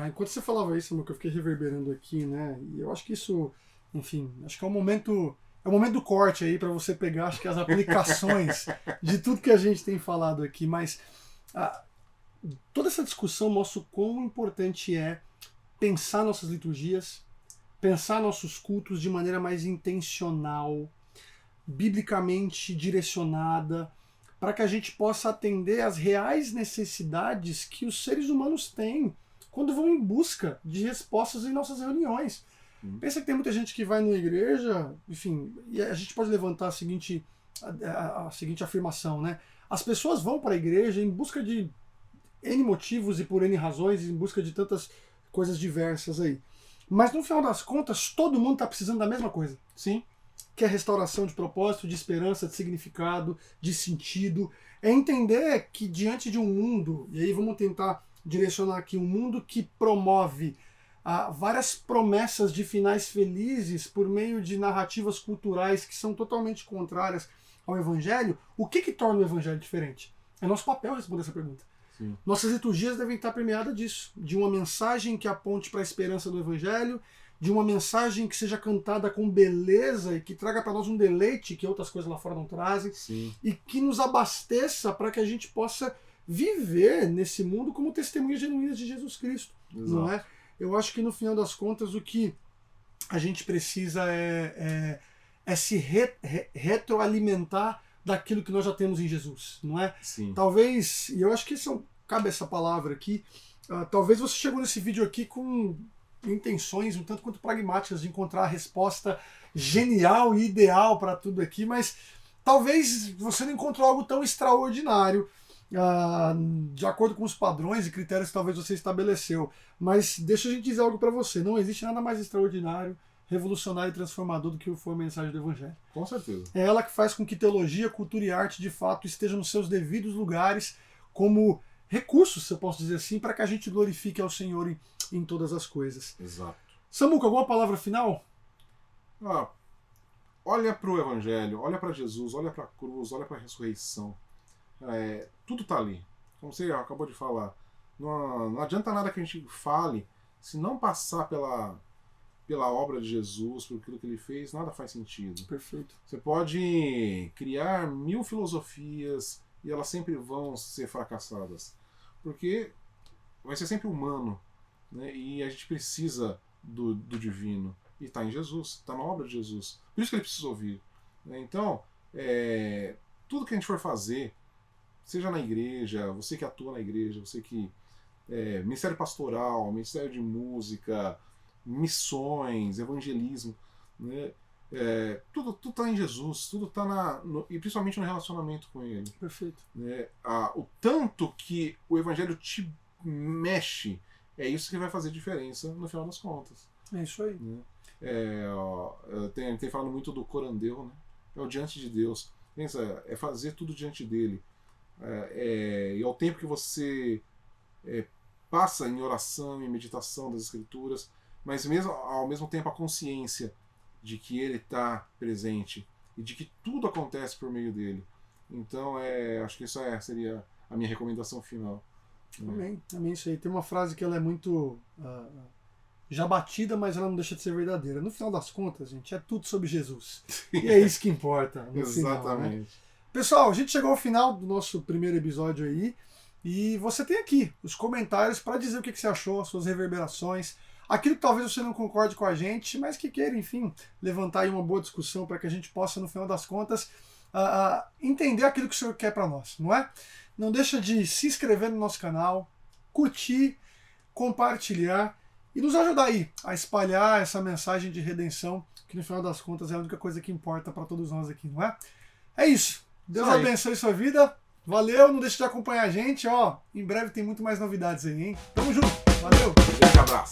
Enquanto você falava isso, que eu fiquei reverberando aqui, né? E eu acho que isso, enfim, acho que é o momento do corte aí para você pegar, acho que as aplicações de tudo que a gente tem falado aqui, mas toda essa discussão mostra o quão importante é pensar nossas liturgias, pensar nossos cultos de maneira mais intencional, biblicamente direcionada, para que a gente possa atender às reais necessidades que os seres humanos têm quando vão em busca de respostas em nossas reuniões. Pensa que tem muita gente que vai na igreja, enfim, e a gente pode levantar a seguinte afirmação, né? As pessoas vão para a igreja em busca de N motivos e por N razões, em busca de tantas coisas diversas aí. Mas no final das contas, todo mundo está precisando da mesma coisa. Sim. Que é restauração de propósito, de esperança, de significado, de sentido. É entender que diante de um mundo, e aí vamos tentar direcionar aqui, um mundo que promove várias promessas de finais felizes por meio de narrativas culturais que são totalmente contrárias ao Evangelho, o que torna o Evangelho diferente? É nosso papel responder essa pergunta. Sim. Nossas liturgias devem estar permeadas disso, de uma mensagem que aponte para a esperança do Evangelho, de uma mensagem que seja cantada com beleza e que traga para nós um deleite que outras coisas lá fora não trazem. Sim. E que nos abasteça para que a gente possa viver nesse mundo como testemunhas genuínas de Jesus Cristo. Não é? Eu acho que no final das contas o que a gente precisa é se retroalimentar daquilo que nós já temos em Jesus, não é? Sim. Talvez, e eu acho que cabe essa palavra aqui, talvez você chegou nesse vídeo aqui com intenções um tanto quanto pragmáticas de encontrar a resposta genial e ideal para tudo aqui, mas talvez você não encontrou algo tão extraordinário de acordo com os padrões e critérios que talvez você estabeleceu. Mas deixa a gente dizer algo para você, não existe nada mais extraordinário, revolucionário e transformador do que foi a mensagem do Evangelho. Com certeza. É ela que faz com que teologia, cultura e arte de fato estejam nos seus devidos lugares como recursos, se eu posso dizer assim, para que a gente glorifique ao Senhor em todas as coisas. Exato. Samuca, alguma palavra final? Olha para o Evangelho, olha para Jesus, olha para a cruz, olha para a ressurreição. Tudo está ali. Como você acabou de falar. Não adianta nada que a gente fale se não passar pela obra de Jesus, por aquilo que ele fez, nada faz sentido. Perfeito. Você pode criar 1000 filosofias e elas sempre vão ser fracassadas. Porque vai ser sempre humano, né? E a gente precisa do divino. E está em Jesus, está na obra de Jesus. Por isso que ele precisa ouvir. Né? Então, tudo que a gente for fazer, seja na igreja, você que atua na igreja, você que... ministério pastoral, ministério de música, missões, evangelismo, né? Tudo está em Jesus, tudo está e principalmente no relacionamento com ele. Perfeito. Né? O tanto que o evangelho te mexe, é isso que vai fazer diferença no final das contas. É isso aí. Né? Tem falado muito do corandeu, né? É o diante de Deus. Pensa, é fazer tudo diante dele. E ao tempo que você passa em oração e meditação das Escrituras, mas ao mesmo tempo a consciência de que ele está presente e de que tudo acontece por meio dele. Então, acho que isso seria a minha recomendação final. Amém. Amém, isso aí. Tem uma frase que ela é muito já batida, mas ela não deixa de ser verdadeira. No final das contas, gente, é tudo sobre Jesus. E é isso que importa. Exatamente. Final, né? Pessoal, a gente chegou ao final do nosso primeiro episódio aí. E você tem aqui os comentários para dizer o que você achou, as suas reverberações, aquilo que talvez você não concorde com a gente, mas que queira, enfim, levantar aí uma boa discussão para que a gente possa, no final das contas, entender aquilo que o Senhor quer para nós, não é? Não deixa de se inscrever no nosso canal, curtir, compartilhar e nos ajudar aí a espalhar essa mensagem de redenção, que no final das contas é a única coisa que importa para todos nós aqui, não é? É isso. Deus abençoe sua vida. Valeu, não deixe de acompanhar a gente, ó. Em breve tem muito mais novidades aí, hein? Tamo junto. Valeu. Um abraço.